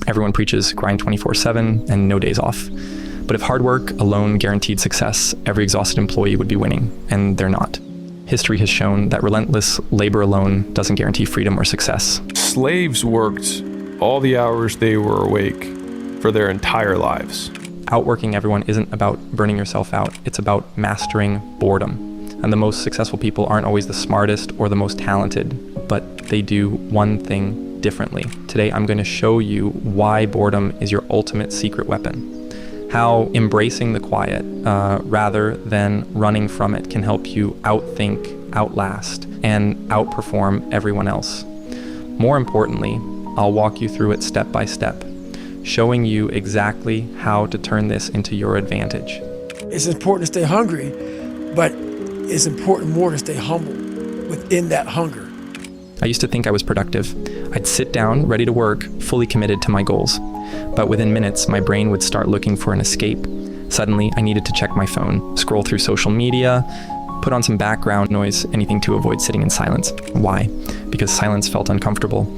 Everyone preaches grind 24/7 and no days off. But if hard work alone guaranteed success, every exhausted employee would be winning, and they're not. History has shown that relentless labor alone doesn't guarantee freedom or success. Slaves worked all the hours they were awake for their entire lives. Outworking everyone isn't about burning yourself out, it's about mastering boredom. And the most successful people aren't always the smartest or the most talented, but they do one thing differently. Today, I'm going to show you why boredom is your ultimate secret weapon. How embracing the quiet rather than running from it can help you outthink, outlast, and outperform everyone else. More importantly, I'll walk you through it step by step, showing you exactly how to turn this into your advantage. It's important to stay hungry, but it's important more to stay humble within that hunger. I used to think I was productive. I'd sit down, ready to work, fully committed to my goals. But within minutes, my brain would start looking for an escape. Suddenly, I needed to check my phone, scroll through social media, put on some background noise, anything to avoid sitting in silence. Why? Because silence felt uncomfortable.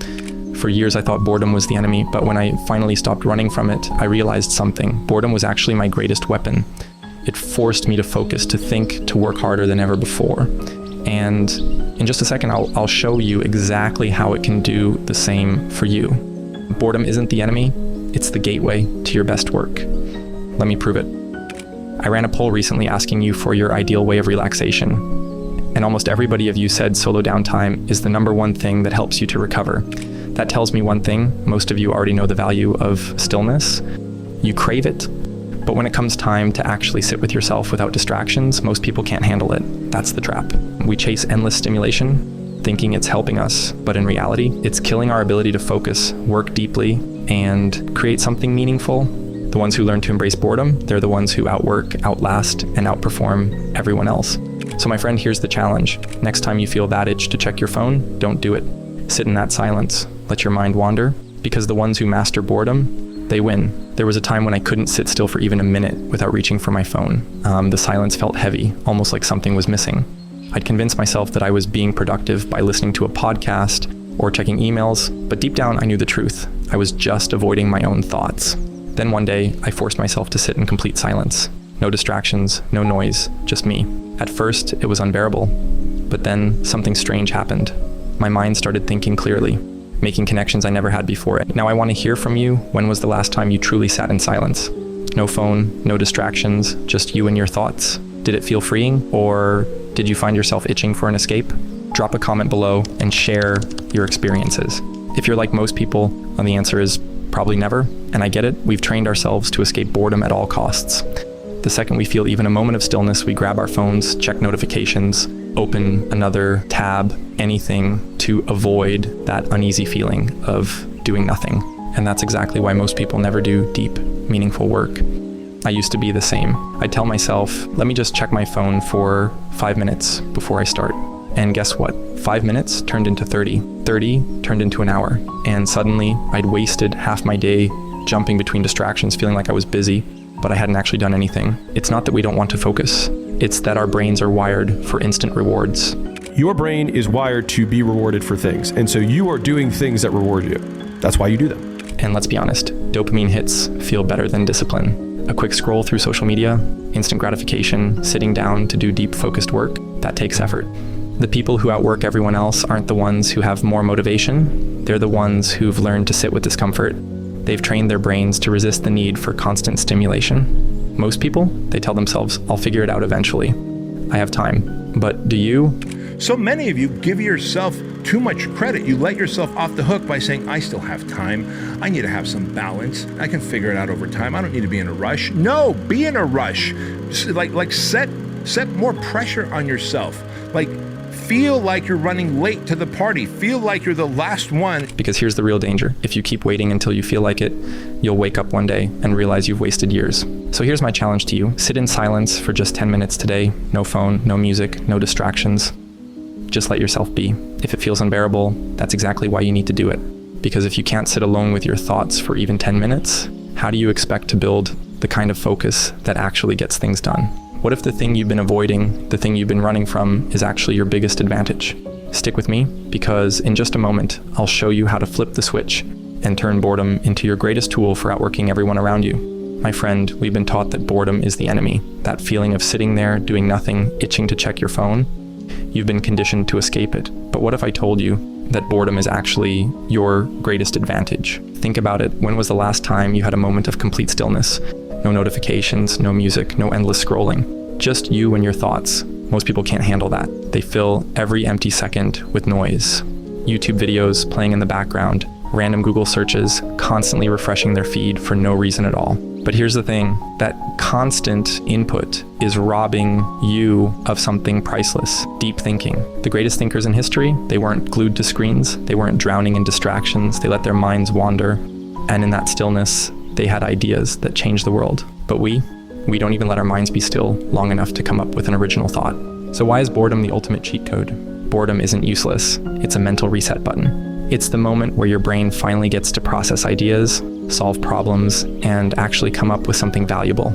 For years, I thought boredom was the enemy, but when I finally stopped running from it, I realized something. Boredom was actually my greatest weapon. It forced me to focus, to think, to work harder than ever before. And in just a second, I'll show you exactly how it can do the same for you. Boredom isn't the enemy, it's the gateway to your best work. Let me prove it. I ran a poll recently asking you for your ideal way of relaxation. And almost everybody of you said solo downtime is the number one thing that helps you to recover. That tells me one thing, most of you already know the value of stillness. You crave it. But when it comes time to actually sit with yourself without distractions, most people can't handle it. That's the trap. We chase endless stimulation, thinking it's helping us, but in reality, it's killing our ability to focus, work deeply, and create something meaningful. The ones who learn to embrace boredom, they're the ones who outwork, outlast, and outperform everyone else. So my friend, here's the challenge. Next time you feel that itch to check your phone, don't do it. Sit in that silence. Let your mind wander, because the ones who master boredom, they win. There was a time when I couldn't sit still for even a minute without reaching for my phone. The silence felt heavy, almost like something was missing. I'd convinced myself that I was being productive by listening to a podcast or checking emails, but deep down I knew the truth. I was just avoiding my own thoughts. Then one day, I forced myself to sit in complete silence. No distractions, no noise, just me. At first, it was unbearable, but then something strange happened. My mind started thinking clearly, making connections I never had before. Now I want to hear from you. When was the last time you truly sat in silence? No phone, no distractions, just you and your thoughts. Did it feel freeing, or did you find yourself itching for an escape? Drop a comment below and share your experiences. If you're like most people, the answer is probably never, and I get it. We've trained ourselves to escape boredom at all costs. The second we feel even a moment of stillness, we grab our phones, check notifications, open another tab, anything to avoid that uneasy feeling of doing nothing. And that's exactly why most people never do deep, meaningful work. I used to be the same. I'd tell myself, let me just check my phone for 5 minutes before I start. And guess what? 5 minutes turned into 30. 30 turned into an hour. And suddenly I'd wasted half my day jumping between distractions, feeling like I was busy, but I hadn't actually done anything. It's not that we don't want to focus. It's that our brains are wired for instant rewards. Your brain is wired to be rewarded for things, and so you are doing things that reward you. That's why you do them. And let's be honest, dopamine hits feel better than discipline. A quick scroll through social media, instant gratification, sitting down to do deep focused work, that takes effort. The people who outwork everyone else aren't the ones who have more motivation. They're the ones who've learned to sit with discomfort. They've trained their brains to resist the need for constant stimulation. Most people, they tell themselves, I'll figure it out eventually. I have time. But do you? So many of you give yourself too much credit. You let yourself off the hook by saying, I still have time. I need to have some balance. I can figure it out over time. I don't need to be in a rush. No, be in a rush. Like set more pressure on yourself. Like feel like you're running late to the party. Feel like you're the last one. Because here's the real danger. If you keep waiting until you feel like it, you'll wake up one day and realize you've wasted years. So here's my challenge to you. Sit in silence for just 10 minutes today. No phone, no music, no distractions. Just let yourself be. If it feels unbearable, that's exactly why you need to do it. Because if you can't sit alone with your thoughts for even 10 minutes, how do you expect to build the kind of focus that actually gets things done? What if the thing you've been avoiding, the thing you've been running from, is actually your biggest advantage? Stick with me, because in just a moment, I'll show you how to flip the switch and turn boredom into your greatest tool for outworking everyone around you. My friend, we've been taught that boredom is the enemy. That feeling of sitting there, doing nothing, itching to check your phone. You've been conditioned to escape it. But what if I told you that boredom is actually your greatest advantage? Think about it. When was the last time you had a moment of complete stillness? No notifications, no music, no endless scrolling. Just you and your thoughts. Most people can't handle that. They fill every empty second with noise. YouTube videos playing in the background, random Google searches, constantly refreshing their feed for no reason at all. But here's the thing, that constant input is robbing you of something priceless, deep thinking. The greatest thinkers in history, they weren't glued to screens, they weren't drowning in distractions, they let their minds wander, and in that stillness, they had ideas that changed the world. But we don't even let our minds be still long enough to come up with an original thought. So why is boredom the ultimate cheat code? Boredom isn't useless, it's a mental reset button. It's the moment where your brain finally gets to process ideas, solve problems, and actually come up with something valuable.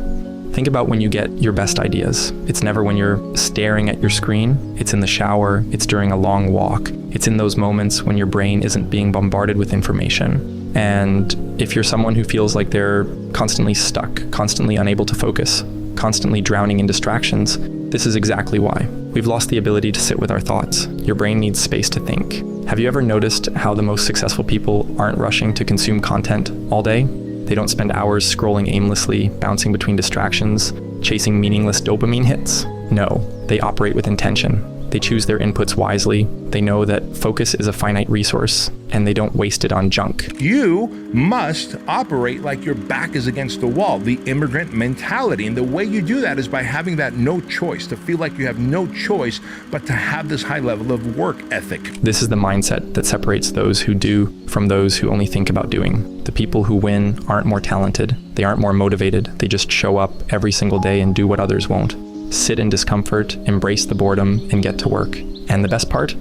Think about when you get your best ideas. It's never when you're staring at your screen. It's in the shower. It's during a long walk. It's in those moments when your brain isn't being bombarded with information. And if you're someone who feels like they're constantly stuck, constantly unable to focus, constantly drowning in distractions, this is exactly why. We've lost the ability to sit with our thoughts. Your brain needs space to think. Have you ever noticed how the most successful people aren't rushing to consume content all day? They don't spend hours scrolling aimlessly, bouncing between distractions, chasing meaningless dopamine hits. No, they operate with intention. They choose their inputs wisely. They know that focus is a finite resource, and they don't waste it on junk. You must operate like your back is against the wall, the immigrant mentality. And the way you do that is by having that no choice, to feel like you have no choice but to have this high level of work ethic. This is the mindset that separates those who do from those who only think about doing. The people who win aren't more talented. They aren't more motivated. They just show up every single day and do what others won't. Sit in discomfort, embrace the boredom, and get to work. And the best part?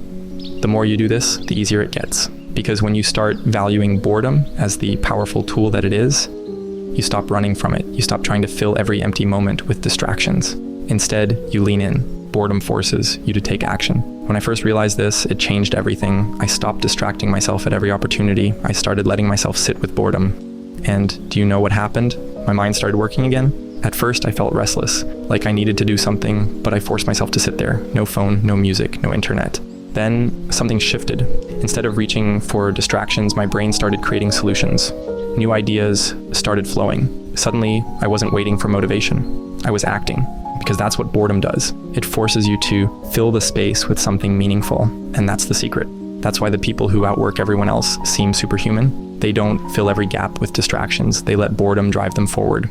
The more you do this, the easier it gets. Because when you start valuing boredom as the powerful tool that it is, you stop running from it. You stop trying to fill every empty moment with distractions. Instead, you lean in. Boredom forces you to take action. When I first realized this, it changed everything. I stopped distracting myself at every opportunity. I started letting myself sit with boredom. And do you know what happened? My mind started working again. At first, I felt restless, like I needed to do something, but I forced myself to sit there. No phone, no music, no internet. Then something shifted. Instead of reaching for distractions, my brain started creating solutions. New ideas started flowing. Suddenly, I wasn't waiting for motivation. I was acting, because that's what boredom does. It forces you to fill the space with something meaningful, and that's the secret. That's why the people who outwork everyone else seem superhuman. They don't fill every gap with distractions. They let boredom drive them forward.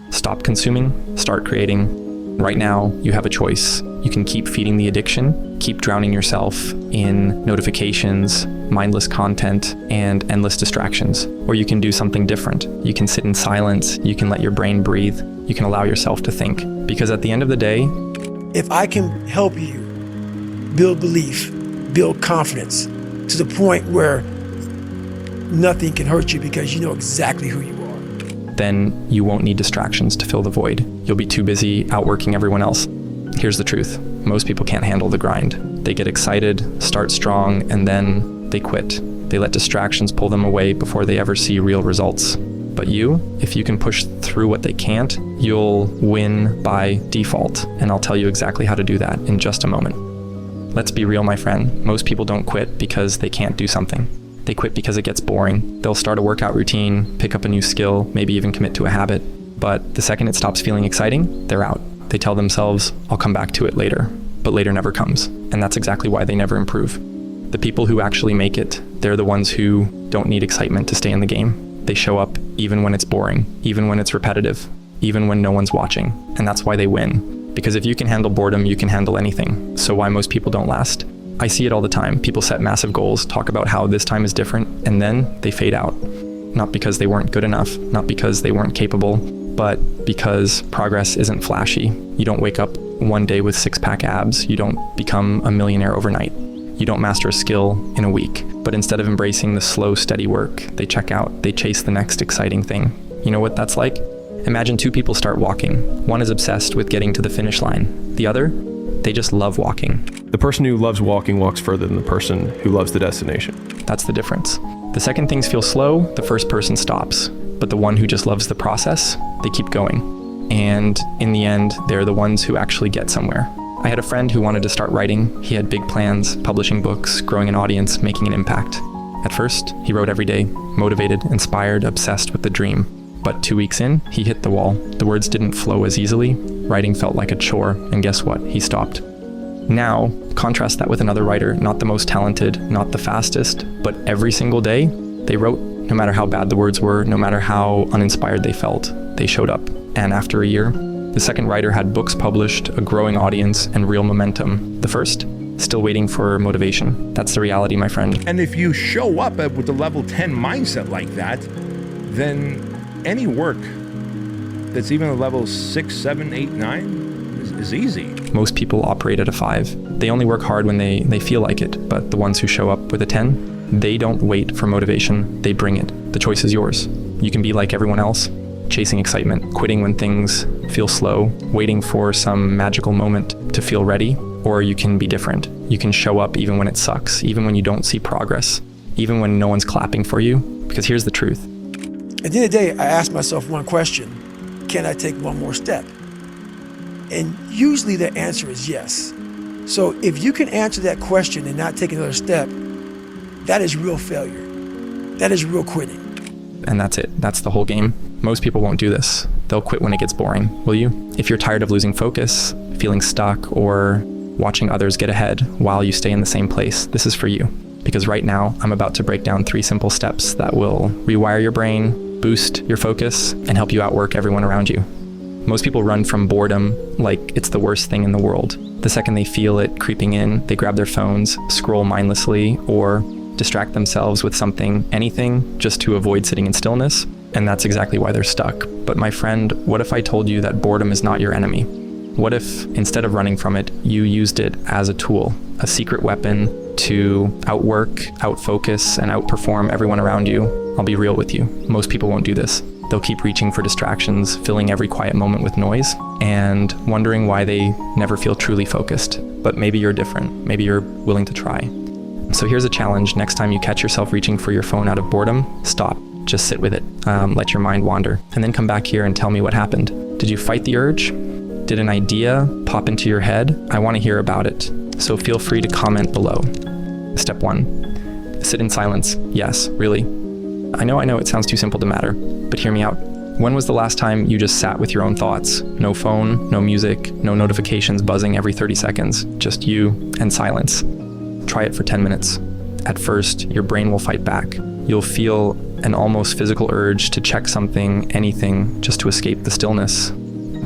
Stop consuming, start creating. Right now, you have a choice. You can keep feeding the addiction, keep drowning yourself in notifications, mindless content, and endless distractions. Or you can do something different. You can sit in silence, you can let your brain breathe, you can allow yourself to think. Because at the end of the day, if I can help you build belief, build confidence to the point where nothing can hurt you because you know exactly who you are, then you won't need distractions to fill the void. You'll be too busy outworking everyone else. Here's the truth. Most people can't handle the grind. They get excited, start strong, and then they quit. They let distractions pull them away before they ever see real results. But you, if you can push through what they can't, you'll win by default. And I'll tell you exactly how to do that in just a moment. Let's be real, my friend. Most people don't quit because they can't do something. They quit because it gets boring. They'll start a workout routine, pick up a new skill, maybe even commit to a habit. But the second it stops feeling exciting, they're out. They tell themselves, I'll come back to it later. But later never comes. And that's exactly why they never improve. The people who actually make it, they're the ones who don't need excitement to stay in the game. They show up even when it's boring, even when it's repetitive, even when no one's watching. And that's why they win. Because if you can handle boredom, you can handle anything. So why most people don't last? I see it all the time. People set massive goals, talk about how this time is different, and then they fade out. Not because they weren't good enough, not because they weren't capable, but because progress isn't flashy. You don't wake up one day with six-pack abs. You don't become a millionaire overnight. You don't master a skill in a week. But instead of embracing the slow, steady work, they check out. They chase the next exciting thing. You know what that's like? Imagine two people start walking. One is obsessed with getting to the finish line. The other, they just love walking. The person who loves walking walks further than the person who loves the destination. That's the difference. The second things feel slow, the first person stops. But the one who just loves the process, they keep going. And in the end, they're the ones who actually get somewhere. I had a friend who wanted to start writing. He had big plans, publishing books, growing an audience, making an impact. At first, he wrote every day, motivated, inspired, obsessed with the dream. But 2 weeks in, he hit the wall. The words didn't flow as easily. Writing felt like a chore, and guess what? He stopped. Now, contrast that with another writer, not the most talented, not the fastest, but every single day, they wrote. No matter how bad the words were, no matter how uninspired they felt, they showed up. And after a year, the second writer had books published, a growing audience, and real momentum. The first, still waiting for motivation. That's the reality, my friend. And if you show up with a level 10 mindset like that, then any work that's even a level 6, 7, 8, 9 is easy. Most people operate at a 5. They only work hard when they feel like it, but the ones who show up with a 10, they don't wait for motivation, they bring it. The choice is yours. You can be like everyone else, chasing excitement, quitting when things feel slow, waiting for some magical moment to feel ready, or you can be different. You can show up even when it sucks, even when you don't see progress, even when no one's clapping for you, because here's the truth. At the end of the day, I ask myself one question: can I take one more step? And usually the answer is yes. So if you can answer that question and not take another step, that is real failure. That is real quitting. And that's it. That's the whole game. Most people won't do this. They'll quit when it gets boring. Will you? If you're tired of losing focus, feeling stuck, or watching others get ahead while you stay in the same place, this is for you. Because right now, I'm about to break down 3 simple steps that will rewire your brain, boost your focus, and help you outwork everyone around you. Most people run from boredom like it's the worst thing in the world. The second they feel it creeping in, they grab their phones, scroll mindlessly, or distract themselves with something, anything, just to avoid sitting in stillness. And that's exactly why they're stuck. But my friend, what if I told you that boredom is not your enemy? What if, instead of running from it, you used it as a tool, a secret weapon to outwork, outfocus, and outperform everyone around you? I'll be real with you. Most people won't do this. They'll keep reaching for distractions, filling every quiet moment with noise, and wondering why they never feel truly focused. But maybe you're different. Maybe you're willing to try. So here's a challenge. Next time you catch yourself reaching for your phone out of boredom, stop. Just sit with it. Let your mind wander. And then come back here and tell me what happened. Did you fight the urge? Did an idea pop into your head? I want to hear about it. So feel free to comment below. Step 1. Sit in silence. Yes, really. I know it sounds too simple to matter, but hear me out. When was the last time you just sat with your own thoughts? No phone, no music, no notifications buzzing every 30 seconds, just you and silence. Try it for 10 minutes. At first, your brain will fight back. You'll feel an almost physical urge to check something, anything, just to escape the stillness.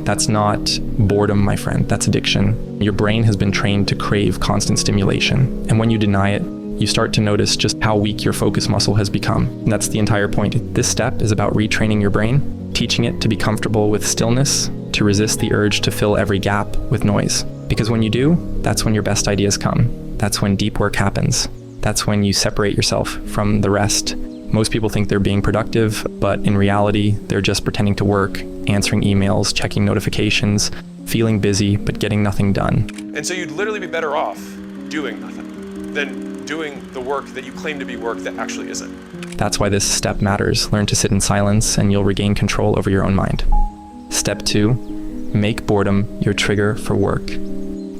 That's not boredom, my friend. That's addiction. Your brain has been trained to crave constant stimulation. And when you deny it, you start to notice just how weak your focus muscle has become. And that's the entire point. This step is about retraining your brain, teaching it to be comfortable with stillness, to resist the urge to fill every gap with noise. Because when you do, that's when your best ideas come. That's when deep work happens. That's when you separate yourself from the rest. Most people think they're being productive, but in reality, they're just pretending to work, answering emails, checking notifications, feeling busy, but getting nothing done. And so you'd literally be better off doing nothing than doing the work that you claim to be work that actually isn't. That's why this step matters. Learn to sit in silence and you'll regain control over your own mind. Step 2, make boredom your trigger for work.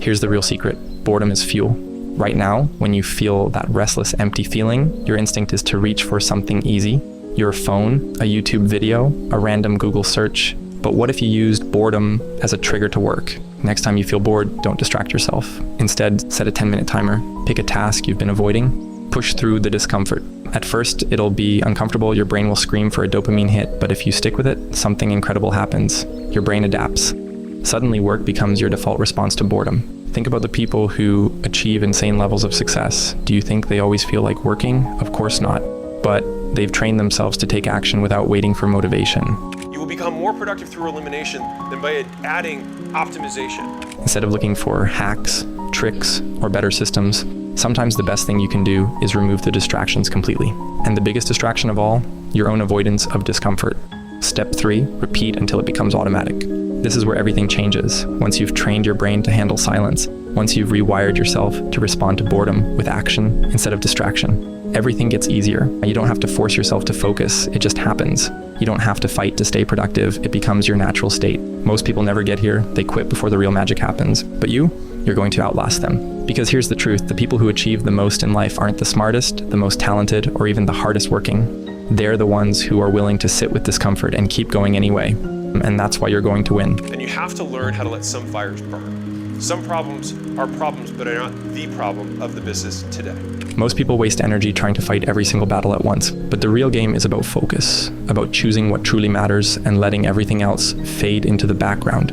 Here's the real secret. Boredom is fuel. Right now, when you feel that restless, empty feeling, your instinct is to reach for something easy. Your phone, a YouTube video, a random Google search. But what if you used boredom as a trigger to work? Next time you feel bored, don't distract yourself. Instead, set a 10-minute timer. Pick a task you've been avoiding. Push through the discomfort. At first, it'll be uncomfortable. Your brain will scream for a dopamine hit. But if you stick with it, something incredible happens. Your brain adapts. Suddenly, work becomes your default response to boredom. Think about the people who achieve insane levels of success. Do you think they always feel like working? Of course not. But they've trained themselves to take action without waiting for motivation. You will become more productive through elimination than by adding optimization. Instead of looking for hacks, tricks, or better systems, sometimes the best thing you can do is remove the distractions completely. And the biggest distraction of all, your own avoidance of discomfort. Step 3, repeat until it becomes automatic. This is where everything changes. Once you've trained your brain to handle silence, once you've rewired yourself to respond to boredom with action instead of distraction. everything gets easier. You don't have to force yourself to focus, it just happens. You don't have to fight to stay productive, it becomes your natural state. Most people never get here, they quit before the real magic happens. But you're going to outlast them. Because here's the truth, the people who achieve the most in life aren't the smartest, the most talented, or even the hardest working. They're the ones who are willing to sit with discomfort and keep going anyway. And that's why you're going to win. And you have to learn how to let some fires burn. Some problems are problems, but are not the problem of the business today. Most people waste energy trying to fight every single battle at once, but the real game is about focus, about choosing what truly matters and letting everything else fade into the background.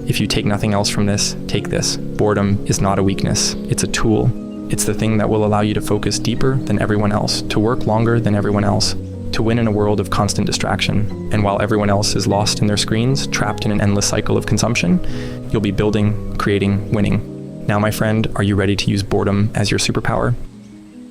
If you take nothing else from this, take this. Boredom is not a weakness, it's a tool. It's the thing that will allow you to focus deeper than everyone else, to work longer than everyone else, to win in a world of constant distraction. And while everyone else is lost in their screens, trapped in an endless cycle of consumption, you'll be building, creating, winning. Now, my friend, are you ready to use boredom as your superpower?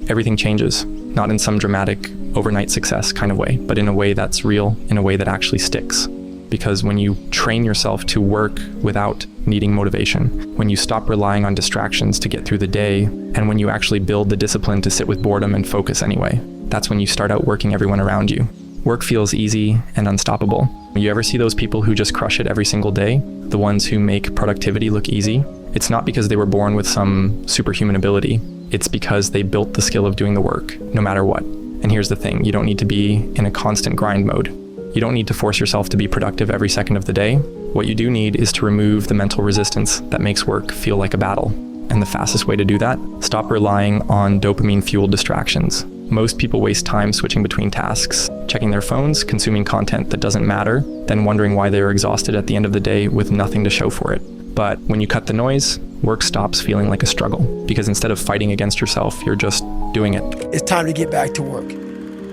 Everything changes, not in some dramatic, overnight success kind of way, but in a way that's real, in a way that actually sticks. Because when you train yourself to work without needing motivation, when you stop relying on distractions to get through the day, and when you actually build the discipline to sit with boredom and focus anyway, that's when you start outworking everyone around you. Work feels easy and unstoppable. You ever see those people who just crush it every single day? The ones who make productivity look easy? It's not because they were born with some superhuman ability. It's because they built the skill of doing the work, no matter what. And here's the thing, you don't need to be in a constant grind mode. You don't need to force yourself to be productive every second of the day. What you do need is to remove the mental resistance that makes work feel like a battle. And the fastest way to do that, stop relying on dopamine-fueled distractions. Most people waste time switching between tasks, checking their phones, consuming content that doesn't matter, then wondering why they're exhausted at the end of the day with nothing to show for it. But when you cut the noise, work stops feeling like a struggle, because instead of fighting against yourself, you're just doing it. It's time to get back to work.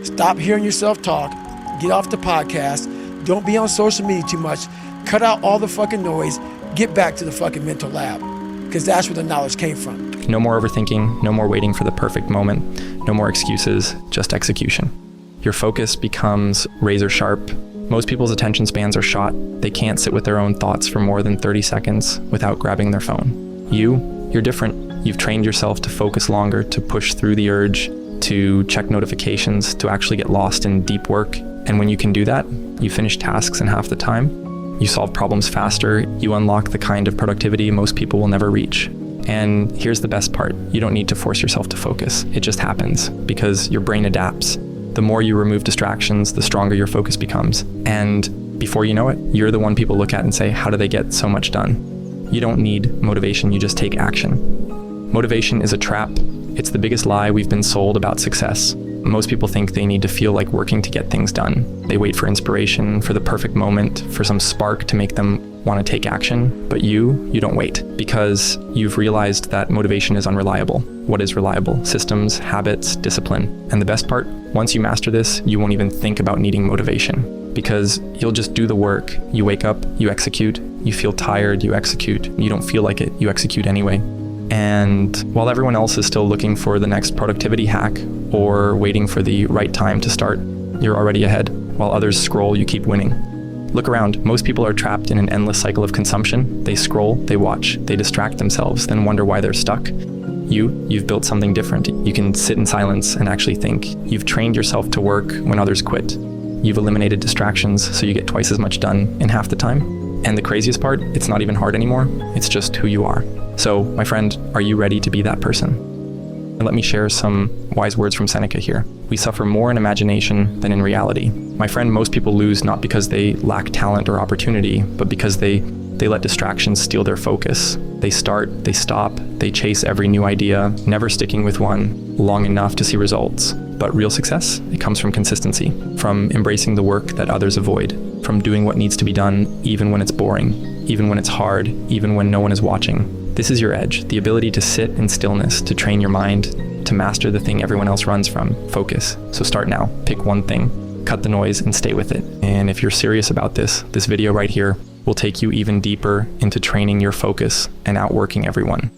Stop hearing yourself talk. Get off the podcast. Don't be on social media too much. Cut out all the fucking noise. Get back to the fucking mental lab, because that's where the knowledge came from. No more overthinking, no more waiting for the perfect moment, no more excuses, just execution. Your focus becomes razor sharp. Most people's attention spans are shot. They can't sit with their own thoughts for more than 30 seconds without grabbing their phone. You're different. You've trained yourself to focus longer, to push through the urge, to check notifications, to actually get lost in deep work. And when you can do that, you finish tasks in half the time. You solve problems faster. You unlock the kind of productivity most people will never reach. And here's the best part. You don't need to force yourself to focus. It just happens because your brain adapts. The more you remove distractions, the stronger your focus becomes. And before you know it, you're the one people look at and say, how do they get so much done? You don't need motivation, you just take action. Motivation is a trap. It's the biggest lie we've been sold about success. Most people think they need to feel like working to get things done. They wait for inspiration, for the perfect moment, for some spark to make them want to take action. But you don't wait, because you've realized that motivation is unreliable. What is reliable? Systems, habits, discipline. And the best part, once you master this, you won't even think about needing motivation, because you'll just do the work. You wake up, you execute. You feel tired, you execute. You don't feel like it, you execute anyway. And while everyone else is still looking for the next productivity hack or waiting for the right time to start, you're already ahead. While others scroll, you keep winning. Look around. Most people are trapped in an endless cycle of consumption. They scroll, they watch, they distract themselves, then wonder why they're stuck. You've built something different. You can sit in silence and actually think. You've trained yourself to work when others quit. You've eliminated distractions so you get twice as much done in half the time. And the craziest part, it's not even hard anymore. It's just who you are. So, my friend, are you ready to be that person? And let me share some wise words from Seneca here. We suffer more in imagination than in reality. My friend, most people lose not because they lack talent or opportunity, but because they let distractions steal their focus. They start, they stop, they chase every new idea, never sticking with one long enough to see results. But real success, it comes from consistency, from embracing the work that others avoid, from doing what needs to be done even when it's boring, even when it's hard, even when no one is watching. This is your edge, the ability to sit in stillness, to train your mind, to master the thing everyone else runs from, focus. So start now, pick one thing, cut the noise and stay with it. And if you're serious about this video right here will take you even deeper into training your focus and outworking everyone.